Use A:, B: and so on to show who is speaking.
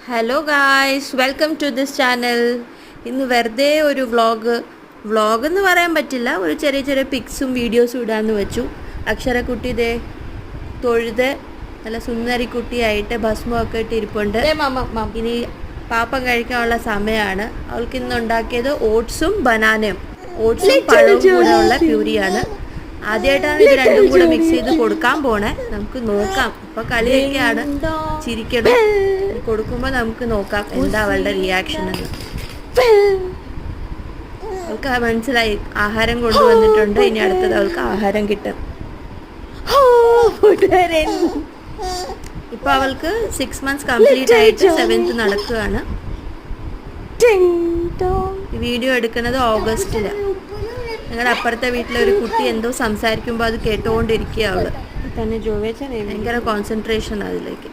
A: Hello guys, welcome to this channel. ഇന്ന് വെറുതെ ഒരു വ്ളോഗ് എന്ന് പറയാൻ പറ്റില്ല, ഒരു ചെറിയ ചെറിയ പിക്സും വീഡിയോസും ഇടാമെന്ന് വെച്ചു. അക്ഷരക്കുട്ടി ഇതേ തൊഴുത് നല്ല സുന്ദരി കുട്ടിയായിട്ട് ഭസ്മമൊക്കെ ഇട്ട് ഇരിപ്പുണ്ട്. ഇനി പാപ്പം കഴിക്കാനുള്ള സമയമാണ്. അവൾക്ക് ഇന്ന് ഉണ്ടാക്കിയത് ഓട്സും ബനാനയും, ഓട്സും പഴവും കൂടെ ഉള്ള പ്യൂരിയാണ്. ആദ്യമായിട്ടാണ് ഇത് രണ്ടും കൂടെ മിക്സ് ചെയ്ത് കൊടുക്കാൻ പോണേ. നമുക്ക് നോക്കാം. ഇപ്പൊ കളിയൊക്കെയാണ്, ചിരിക്കണം. കൊടുക്കുമ്പോൾ നമുക്ക് നോക്കാം എന്താ അവളുടെ റിയാക്ഷൻ എന്ന്. അവൾക്ക് മനസ്സിലായി ആഹാരം കൊണ്ടുവന്നിട്ടുണ്ട്, ഇനി അടുത്തത് അവൾക്ക് ആഹാരം കിട്ടും. ഇപ്പൊ അവൾക്ക് 6 months കംപ്ലീറ്റ് ആയിട്ട് 7th നടക്കുകയാണ്. വീഡിയോ എടുക്കുന്നത് ഓഗസ്റ്റില്. ഞങ്ങളുടെ അപ്പുറത്തെ വീട്ടിലെ ഒരു കുട്ടി എന്തോ സംസാരിക്കുമ്പോൾ അത് കേട്ടുകൊണ്ടിരിക്കുക. അവള് തന്നെ ഭയങ്കര കോൺസെൻട്രേഷൻ അതിലേക്ക്.